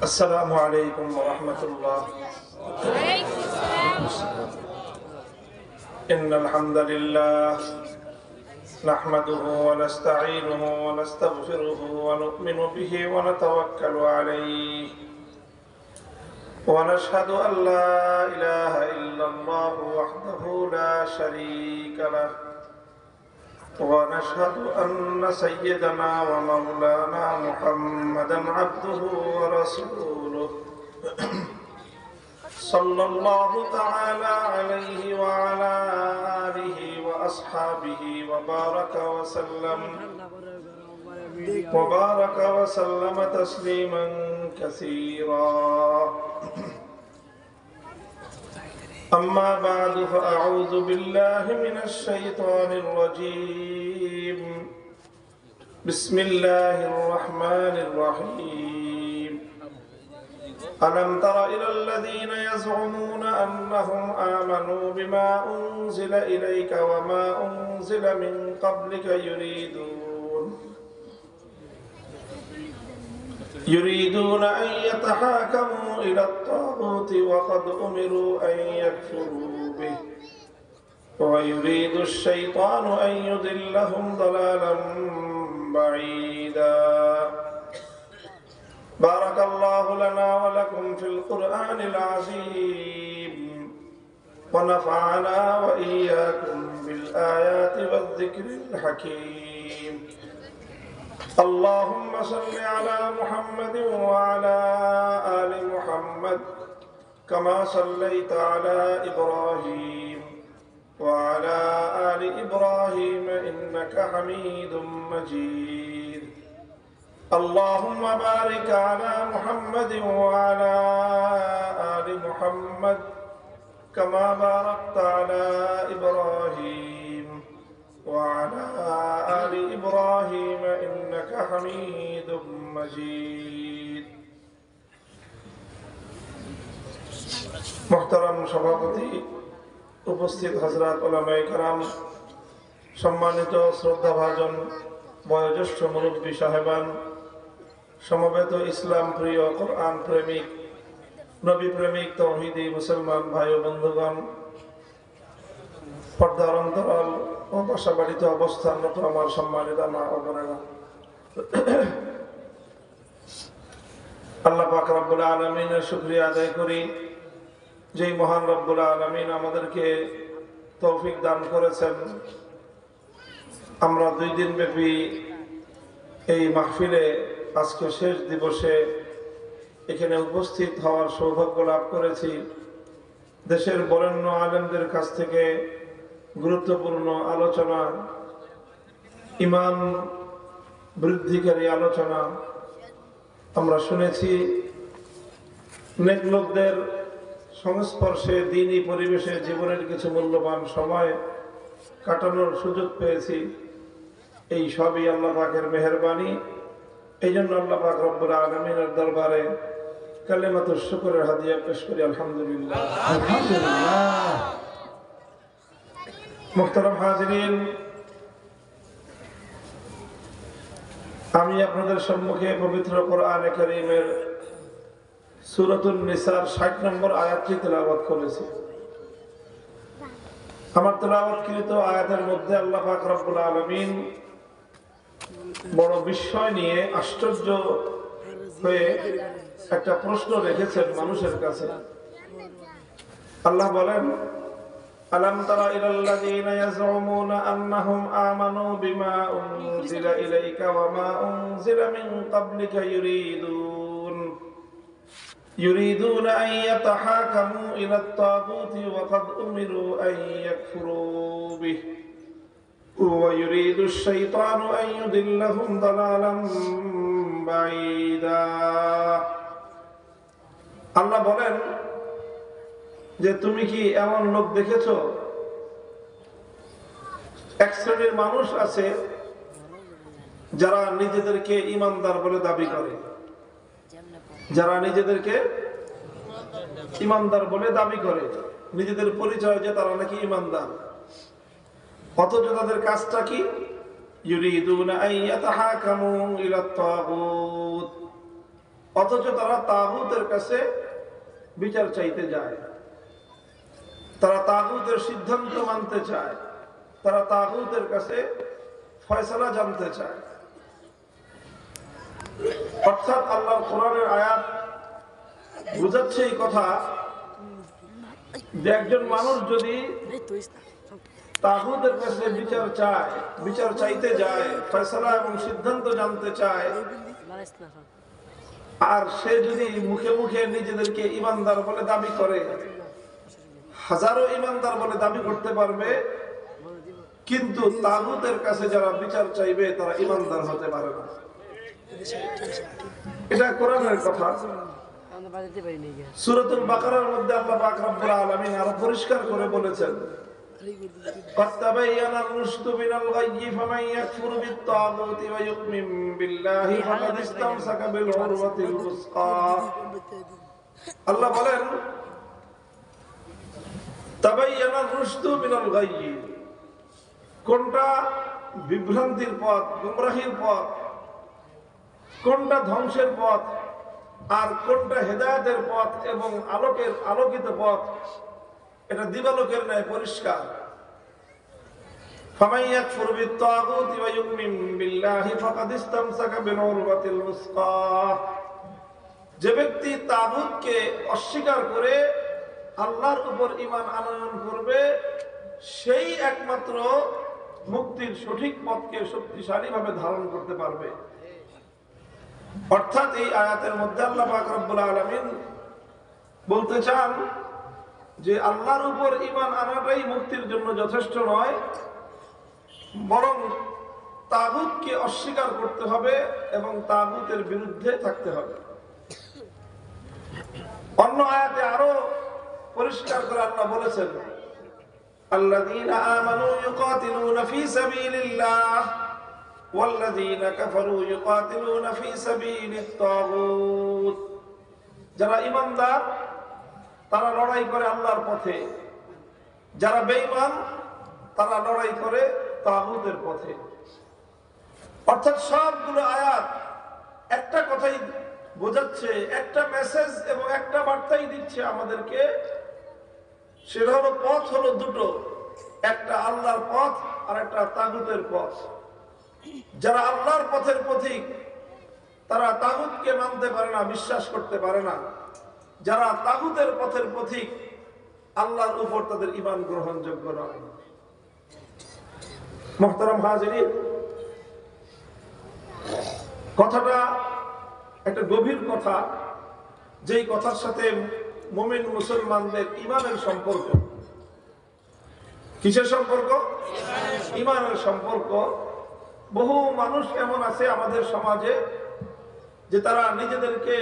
السلام عليكم ورحمة الله. إن الحمد لله نحمده ونستعينه ونستغفره ونؤمن به ونتوكل عليه ونشهد أن لا إله إلا الله وحده لا شريك له ونشهد أن سيدنا ومولانا محمدا عبده ورسوله صلى الله تعالى عليه وعلى آله وأصحابه وبارك وسلم تسليما كثيرا. أما بعد فأعوذ بالله من الشيطان الرجيم. بسم الله الرحمن الرحيم. ألم تر إلى الذين يزعمون أنهم آمنوا بما أنزل إليك وما أنزل من قبلك يريدون أن يتحاكموا إلى الطاغوت وقد أمروا أن يكفروا به ويريد الشيطان أن يضلهم ضلالا بعيدا. بارك الله لنا ولكم في القرآن العظيم ونفعنا وإياكم بالآيات والذكر الحكيم. اللهم صل على محمد وعلى آل محمد كما صليت على إبراهيم وعلى آل إبراهيم إنك حميد مجيد. اللهم بارك على محمد وعلى آل محمد كما باركت على إبراهيم وعلى آل إبراهيم إنك حميد مجيد. محترم সভাপতি, উপস্থিত হযরত উলামায়ে কেরাম, সম্মানিত শ্রদ্ধাভাজন বয়োজ্যেষ্ঠ মুরব্বী সাহেবান, সমবেত ইসলাম প্রিয়, কোরআন প্রেমিক, নবী প্রেমিক, তাওহীদি মুসলমান ভাই ও বন্ধুগণ, পর্দার অন্তরাল ও বাসাবাড়িতে অবস্থানরত আমার সম্মানিত মা ও বোনেরা, আল্লাহ পাক রব্বুল আলামিনের শুকরিয়া আদায় করি, যেই মহান রব্বুল আলামিন আমাদেরকে তৌফিক দান করেছেন আমরা 2 দিন ব্যাপী এই মাহফিলে আজকে শেষ দিবসে এখানে উপস্থিত হওয়ার সৌভাগ্য লাভ করেছি। দেশের বরেণ্য আলেমদের কাছ থেকে গুরুত্বপূর্ণ আলোচনা, ঈমান বৃদ্ধিকারী আলোচনা আমরা শুনেছি। নেক লোকদের সংস্পর্শে, দ্বীনি পরিবেশে জীবনের কিছু মূল্যবান সময় কাটানোর সুযোগ পেয়েছি। এই সবই আল্লাহ পাকের মেহেরবানি। এই জন্য আল্লাহ পাক রব্বুল আলামিনের দরবারে কালিমাতুশ শুকরের হাদিয়া পেশ করি, আলহামদুলিল্লাহ। আলহামদুলিল্লাহ। মুহতারাম হাজিরিন, আমি আপনাদের সম্মুখে পবিত্র কোরআনে কারীমের সূরাতুন নিসার 60 নম্বর আয়াতটি তেলাওয়াত করেছি। আমার তেলাওয়াতকৃত আয়াতের মধ্যে আল্লাহ পাক রব্বুল আলামিন বড় বিস্ময় নিয়ে, আশ্চর্য হয়ে একটা প্রশ্ন রেখেছেন মানুষের কাছে। আল্লাহ বলেন, আলাম তারা ইলাল্লাযীনা ইয়াযউমুনা আন্নাহুম আমানু বিমা উনজিলা ইলাইকা ওয়া মা উনজিলা মিন ক্বাবলিকা يريدون أن يتحاكموا إلى الطاغوت وقد أمروا أن يكفروا به ويريد الشيطان أن يضلهم ضلالا بعيدا. আল্লাহ বলেন যে তুমি কি এমন লোক দেখেছো, এক শ্রেণীর মানুষ আছে যারা নিজেদেরকে ঈমানদার বলে দাবি করে, যারা নিজেদেরকে ঈমানদার বলে দাবি করে, নিজেদের পরিচয় যে তারা নাকি ঈমানদার, অথচ তাদের কাজটা কি? ইউরিদুনা আন ইয়াতাহাকামু ইলা তাগুত, অথচ তারা তাগুতের কাছে বিচার চাইতে যায়, তারা তাগুতের সিদ্ধান্ত মানতে চায়, তারা তাগুতের কাছে ফয়সালা জানতে চায়। অর্থাৎ আল্লাহর কোরআনের আয়াত বুঝাচ্ছে এই কথা যে একজন মানুষ যদি তাগুতের কাছে বিচার চায়, বিচার চাইতে যায়, ফয়সালা এবং সিদ্ধান্ত জানতে চায়, আর সে যদি মুখে মুখে নিজেদেরকে ইমানদার বলে দাবি করে, হাজারো ইমানদার বলে দাবি করতে পারবে, কিন্তু তাগুতের কাছে যারা বিচার চাইবে তারা ইমানদার হতে পারে না। এটা কোরআনের কথা। সূরাতুল বাকারার মধ্যে আল্লাহ পাক রব্বুল আলামিন আরো পরিষ্কার করে বলেছেন, قد تبين الرشد من الغي فمن يكفر بالطاغوت ويؤمن بالله فقد استمسك بالعروة الوثقى। আল্লাহ বলেন تبين الرشد من الغي, কোনটা বিভ্রান্তির পথ, গুমরাহির পথ, কোনটা ধ্বংসের পথ, আর কোনটা হেদায়েতের পথ এবং আলোকিত পথ, এটা দিবালোকের ন্যায় পরিষ্কার। فَمَن يَكْفُرْ بِالطَّاغُوتِ وَيُؤْمِن بِاللَّهِ فَقَدِ اسْتَمْسَكَ بِالْعُرْوَةِ الْوُثْقَى। যে ব্যক্তি তাগুতকে অস্বীকার করে আল্লাহর উপর ঈমান আনয়ন করবে, সেই একমাত্র মুক্তির সঠিক পথকে শক্তিশালীভাবে ধারণ করতে পারবে। অর্থাৎ এই আয়াতের মধ্যে আল্লাহ পাক রব্বুল আলামিন বলতে চান যে আল্লাহর উপর ঈমান আনাটাই মুক্তির জন্য যথেষ্ট নয়, বরং তাগুতকে অস্বীকার করতে হবে এবং তাগুতের বিরুদ্ধে থাকতে হবে। অন্য আয়াতে আরো পরিষ্কার করে আল্লাহ বলেছেন, আল্লাযীনা আমানু ইউকাতিলুনা ফী সাবিলিল্লাহ ওয়াল্লাযীনা কাফারু ইউকাতিলুনা ফী সাবিলিত তাগুত। যারা ঈমানদার তারা লড়াই করে আল্লাহর পথে, যারা বেঈমান তারা লড়াই করে তাগুতের পথে। অর্থাৎ সবগুলো আয়াত একটা কথাই বোঝাচ্ছে, একটা মেসেজ এবং একটা বার্তাই দিচ্ছে আমাদেরকে, সেটা হলো পথ হলো দুটো, একটা আল্লাহর পথ আর একটা তাগুতের পথ। যারা আল্লাহর পথের পথিক তারা তাগুতকে মানতে পারে না, বিশ্বাস করতে পারে না। যারা তাগুতের পথের পথিক আল্লাহর উপর তাদের ঈমান গ্রহণযোগ্য নয়। মুহতারাম হাজিরিন, কথাটা একটা গভীর কথা, যেই কথার সাথে মুমিন মুসলমানদের ঈমানের সম্পর্ক। কিসের সম্পর্ক? ঈমানের সম্পর্ক। বহু মানুষ এমন আছে আমাদের সমাজে যে তারা নিজেদেরকে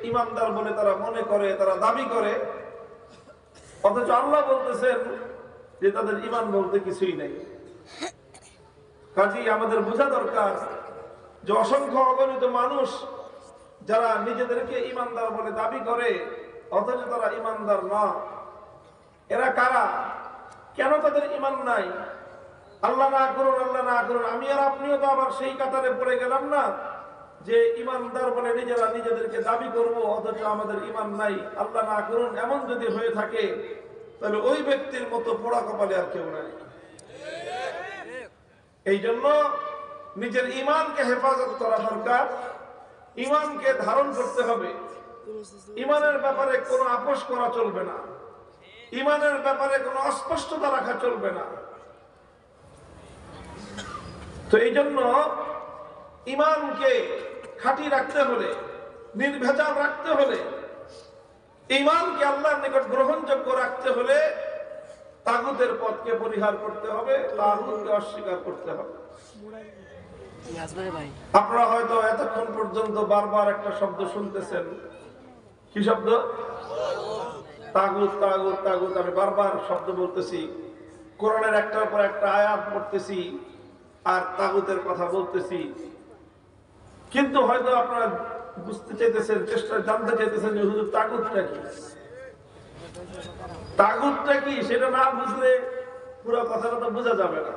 ঈমানদার বলে তারা মনে করে, তারা দাবি করে, অথচ আল্লাহ বলতেছেন যে তাদের ঈমান বলতে কিছুই নেই। কাজেই আমাদের বোঝা দরকার যে অসংখ্য অগণিত মানুষ যারা নিজেদেরকে ঈমানদার বলে দাবি করে অথচ তারা ঈমানদার না, এরা কারা? কেন তাদের ঈমান নাই? আল্লাহ না করুন, আল্লাহ না করুন, আমি আর আপনিও তো আবার সেই কাতারে পড়ে গেলাম না যে ঈমানদার বলে নিজেরা নিজেদেরকে দাবি করব অথচ আমাদের ঈমান নাই। আল্লাহ না করুন, এমন যদি হয়ে থাকে তাহলে ওই ব্যক্তির মতো পোড়া কপালে আর কেউ নাই। এই জন্য নিজের ঈমানকে হেফাজত করা দরকার, ঈমানকে ধারণ করতে হবে। ঈমানের ব্যাপারে কোনো আপোষ করা চলবে না, ঈমানের ব্যাপারে কোনো অস্পষ্টতা রাখা চলবে না। তো এই জন্য ঈমানকে খাঁটি রাখতে হলে, নির্ভেজাল রাখতে হলে, ঈমানকে আল্লাহর নিকট গ্রহণযোগ্য রাখতে হলে তাগুতের পথকে পরিহার করতে হবে, তাগুতকে অস্বীকার করতে হবে। আপনারা হয়তো এতক্ষণ পর্যন্ত বারবার একটা শব্দ শুনতেছেন। কি শব্দ? তাগুত, তাগুত, তাগুত। আমি বারবার শব্দ বলতেছি, কোরআনের একটার পর একটা আয়াত পড়তেছি আর তাগুতের কথা বলতেছি, কিন্তু হয়তো আপনারা বুঝতে চাইতেছেন, জানতে চাইতেছেন যে হুজুর তাগুতটা কি, তাগুতটা কি, সেটা না বুঝলে পুরো কথাটা তো বোঝা যাবে না।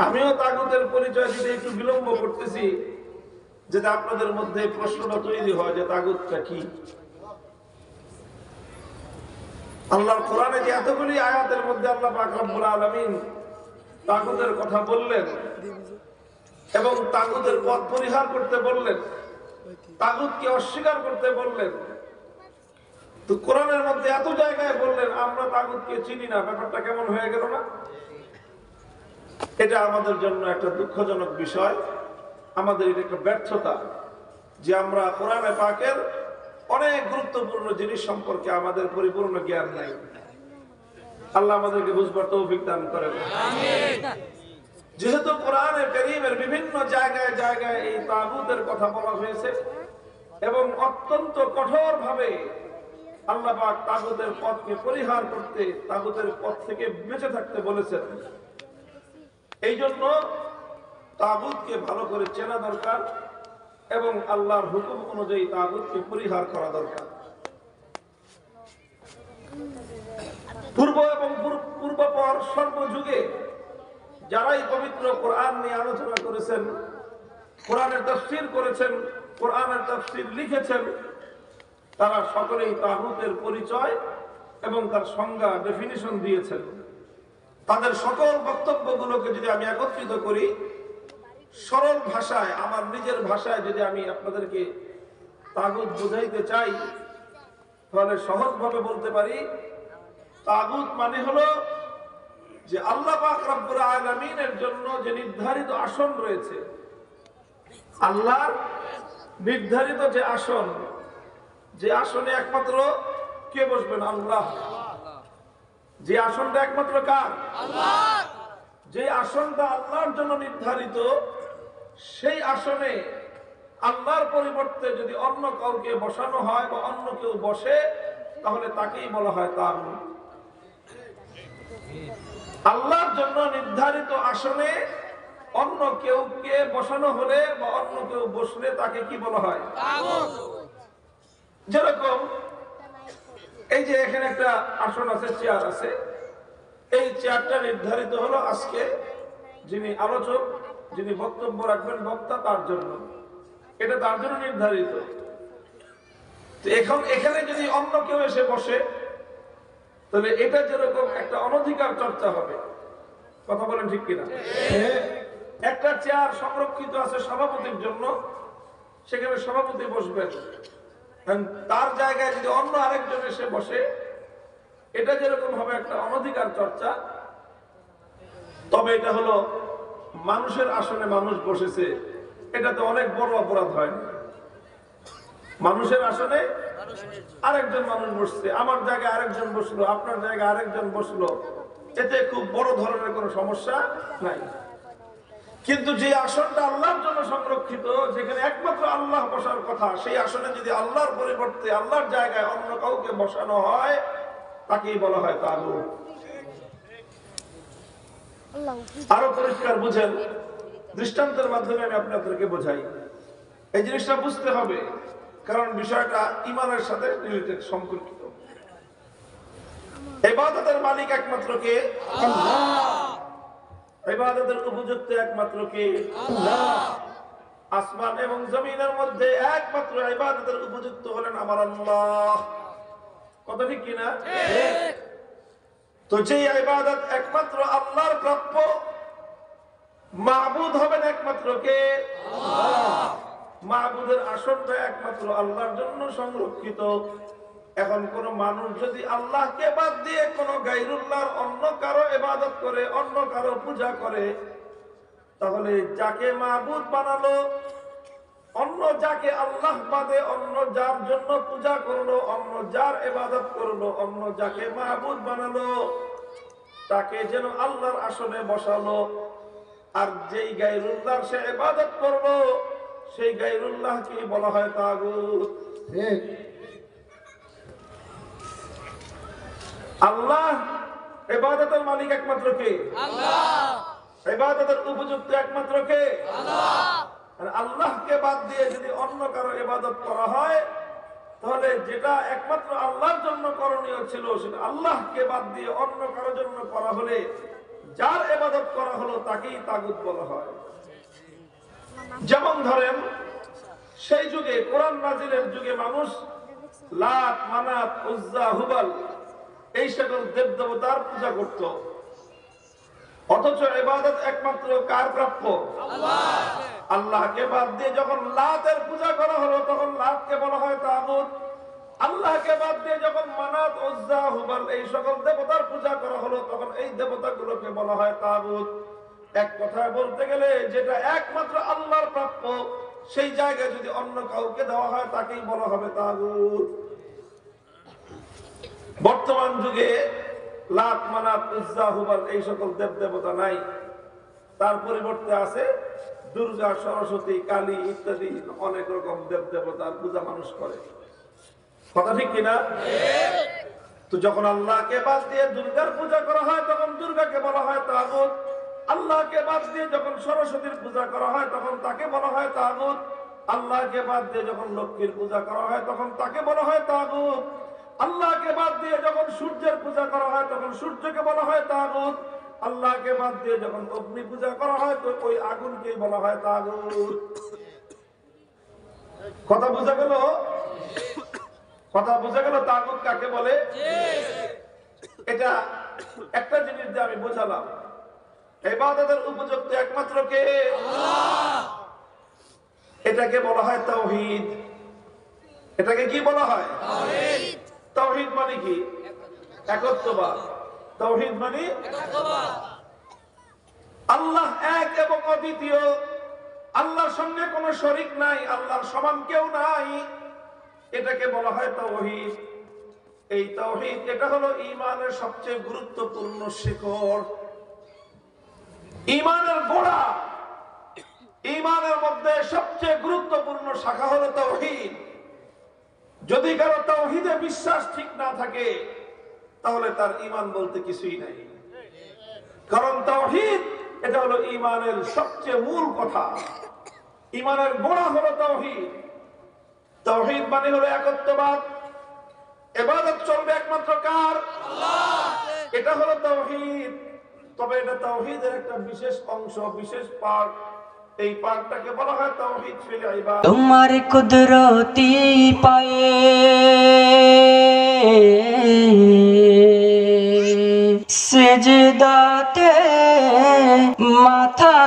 আমিও তাগুতের পরিচয় দিতে একটু বিলম্ব করতেছি, যাতে আপনাদের মধ্যে প্রশ্নটা তৈরি হয় যে তাগুতটা কি। আল্লাহর কোরআনে যে এতগুলি আয়াতের মধ্যে আল্লাহ পাক রব্বুল আলামিন তাগুতের কথা বললেন এবং তাগুতের পথ পরিহার করতে বললেন, তাগুতকে অস্বীকার করতে বললেন, তো কোরআনের মধ্যে এত জায়গায় বললেন আমরা তাগুতকে চিনি না, ব্যাপারটা কেমন হয়ে গেল না? এটা আমাদের জন্য একটা দুঃখজনক বিষয়, আমাদের এটা একটা ব্যর্থতা যে আমরা কোরআনে পাকের অনেক গুরুত্বপূর্ণ জিনিস সম্পর্কে আমাদের পরিপূর্ণ জ্ঞান নাই। আল্লাহ আমাদেরকে বুঝবার তৌফিক দান করেন। যেহেতু কোরআনে কারীমের বিভিন্ন জায়গায় জায়গায় এই তাগুতের কথা বলা হয়েছে এবং অত্যন্ত কঠোর ভাবে আল্লাহ পাক তাগুতের পথকে পরিহার করতে, তাগুতের পথ থেকে বেঁচে থাকতে বলেছেন, এই জন্য তাগুতকে ভালো করে চেনা দরকার এবং আল্লাহর হুকুম অনুযায়ী তাগুতকে পরিহার করা দরকার। পূর্ব এবং পূর্বপর সর্বযুগে যারাই পবিত্র কোরআন নিয়ে আলোচনা করেছেন, কোরআনের তাফসীর করেছেন, কোরআনের তাফসীর লিখেছেন, তারা সকলেই তাগুতের পরিচয় এবং তার সংজ্ঞা ডেফিনিশন দিয়েছেন। তাদের সকল বক্তব্যগুলোকে যদি আমি একত্রিত করি, সরল ভাষায়, আমার নিজের ভাষায় যদি আমি আপনাদেরকে তাগুত বুঝাইতে চাই, তাহলে সহজভাবে বলতে পারি তাগুত মানে হলো যে আল্লাহ পাক রব্বুল আলামিনের জন্য যে নির্ধারিত আসন রয়েছে, আল্লাহর নির্ধারিত যে আসন, যে আসনে একমাত্র কে বসবেন? আল্লাহ। যে আসনটা একমাত্র কার? আল্লাহর। যে আসনটা আল্লাহর জন্য নির্ধারিত, সেই আসনে আল্লাহর পরিবর্তে যদি অন্য কাউকে বসানো হয় বা অন্য কেউ বসে, তাহলে তাকেই বলা হয় তাগুত। আল্লাহর জন্য নির্ধারিত আসনে অন্য কেউকে বসানো হলে বা অন্য কেউ বসলে তাকে কি বলা হয়? তাগুত। যেরকম এই যে এখানে একটা আসন আছে, চেয়ার আছে, এই চেয়ারটা নির্ধারিত হলো আজকে যিনি আলোচক, যিনি বক্তব্য রাখবেন, বক্তা, তার জন্য, এটা তার জন্য নির্ধারিত। এখন এখানে যদি অন্য কেউ এসে বসে, তাহলে এটা যেরকম একটা অনধিকার চর্চা হবে। কথা বলেন ঠিক কিনা? একটা চেয়ার সংরক্ষিত আছে সভাপতির জন্য, সেখানে সভাপতি বসবেন, তার জায়গায় যদি অন্য আরেকজন এসে বসে, এটা যেরকম হবে একটা অনধিকার চর্চা। তবে এটা হলো মানুষের আসনে মানুষ বসেছে, এটা তো অনেক বড় অপরাধ হয় না। মানুষের আসনে আরেকজন মানুষ বসছে, আমার জায়গায় আরেকজন বসলো, আপনার জায়গায় আরেকজন বসলো, এতে খুব বড় ধরনের কোনো সমস্যা নাই। কিন্তু যে আসনটা আল্লাহর জন্য সংরক্ষিত, যেখানে একমাত্র আল্লাহ বসার কথা, সেই আসনে যদি আল্লাহর পরিবর্তে আল্লাহর জায়গায় অন্য কাউকে বসানো হয়, তাকেই বলা হয় তাগুত। আরো পরিষ্কার বুঝেন, দৃষ্টান্তের মাধ্যমে আমি আপনাদেরকে বোঝাই। এই জিনিসটা বুঝতে হবে, কারণ বিষয়টা ঈমানের সাথে রিলেটেড, সম্পর্কিত। ইবাদতের মালিক একমাত্র কে? আল্লাহ। ইবাদতের উপযুক্ত একমাত্র কে? আল্লাহ। আসমান এবং জমিনের মধ্যে একমাত্র ইবাদতের উপযুক্ত হলেন আমার আল্লাহ। কথা ঠিক কিনা? ঠিক। তো যে ইবাদত একমাত্র আল্লাহর প্রাপ্য, মাবুদ হবেন একমাত্র কে? আল্লাহ। মাবুদের আসনটা একমাত্র আল্লাহর জন্য সংরক্ষিত। এখন কোন মানুষ যদি আল্লাহকে বাদ দিয়ে কোন গায়রুল্লাহর অন্য কারো ইবাদত করে, অন্য কারো পূজা করে, তাহলে যাকে মাবুদ বানালো, অন্য যাকে আল্লাহ বাদে অন্য যার জন্য পূজা করলো, অন্য যার ইবাদত করলো, অন্য যাকে মাবুদ বানালো, তাকে যেন আল্লাহর আসনে বসালো। আর যেই গায়রুল্লাহর সে ইবাদত করলো, সেই গায়রুল্লাহকে বলা হয় তাগুত। ঠিক। আল্লাহ ইবাদতের মালিক একমাত্র কে? আল্লাহ। ইবাদতের উপযুক্ত একমাত্র কে? আল্লাহ। আর আল্লাহকে বাদ দিয়ে যদি অন্য কারো ইবাদত করা হয়, তাহলে যেটা একমাত্র আল্লাহর জন্য করণীয় ছিল, সেটা আল্লাহকে বাদ দিয়ে অন্য কারোর জন্য করা হলে, যার ইবাদত করা হলো তাকেই তাগুত বলা হয়। যেমন ধরেন সেই যুগে কোরআন নাজিলের যুগে মানুষ লাত, মানাত, উজ্জা, হুবাল এই সকল দেবদেবতার পূজা করত। অথচ ইবাদত একমাত্র কার প্রাপ্য? আল্লাহকে বাদ দিয়ে যখন লাতের পূজা করা হলো তখন লাতকে বলা হয় তাগুত। আল্লাহকে বাদ দিয়ে যখন মানাত, উজ্জা, হুবাল এই সকল দেবতার পূজা করা হলো তখন এই দেবতাগুলোকে বলা হয় তাগুত। এক কথায় বলতে গেলে যেটা একমাত্র আল্লাহর প্রাপ্য সেই জায়গায় যদি অন্য কাউকে দেওয়া হয় তাকেই বলা হবে তাগুত। বর্তমান যুগে লাত, মানাত, উজ্জা, হুবাল এই সকল দেব দেবতা নাই। তার পরিবর্তে আছে দুর্গা, সরস্বতী, কালী ইত্যাদি অনেক রকম দেব দেবতার পূজা মানুষ করে। কথা ঠিক কিনা? তো যখন আল্লাহকে বাদ দিয়ে দুর্গার পূজা করা হয় তখন দুর্গাকে বলা হয় তাগুত। আল্লাহকে বাদ দিয়ে যখন সরস্বতীর পূজা করা হয় তখন তাকে বলা হয় তাগুত। আল্লাহকে বাদ দিয়ে যখন লক্ষ্মীর পূজা করা হয় তখন তাকে বলা হয় তাগুত। আল্লাহকে বাদ দিয়ে যখন সূর্যের পূজা করা হয় তখন সূর্যকে বলা হয় তাগুত। আল্লাহকে বাদ দিয়ে যখন অগ্নি পূজা করা হয় তো ওই আগুনকে বলা হয় তাগুত। কথা বোঝা গেল? কথা বোঝা গেল তাগুত কাকে বলে? এটা একটা জিনিস যে আমি বোঝালাম, ইবাদতের উপযুক্ত একমাত্র কে? আল্লাহ। এটাকে বলা হয় তাওহীদ। এটাকে কি বলা হয়? তাওহীদ। তাওহীদ মানে কি? একত্ববাদ। তাওহীদ মানে একত্ববাদ। আল্লাহ এক এবং অদ্বিতীয়, আল্লাহর সঙ্গে কোনো শরীক নাই, আল্লাহর সমান কেউ নাই, এটাকে বলা হয় তাওহীদ। এই তাওহীদ এটা হলো ঈমানের সবচেয়ে গুরুত্বপূর্ণ শিকড়, ঈমানের গোড়া। ঈমানের মধ্যে সবচেয়ে গুরুত্বপূর্ণ শাখা হলো তাওহীদ। যদি কারো তাওহীদে বিশ্বাস ঠিক না থাকে তাহলে তার ঈমান বলতে কিছুই নাই। কারণ তাওহীদ এটা হলো ঈমানের সবচেয়ে মূল কথা। ঈমানের গোড়া হলো তাওহীদ। তাওহীদ মানে হলো একত্ববাদ। ইবাদত চলবে একমাত্র কার? আল্লাহ। এটা হলো তাওহীদ। তবে এটা তাওহীদের একটা বিশেষ অংশ, বিশেষ পার্ট। এই পার্টটাকে বলা হয় তাওহীদ ফিল ইবাদত। তোমার কুদরতি পায়ে সিজদাতে মাথা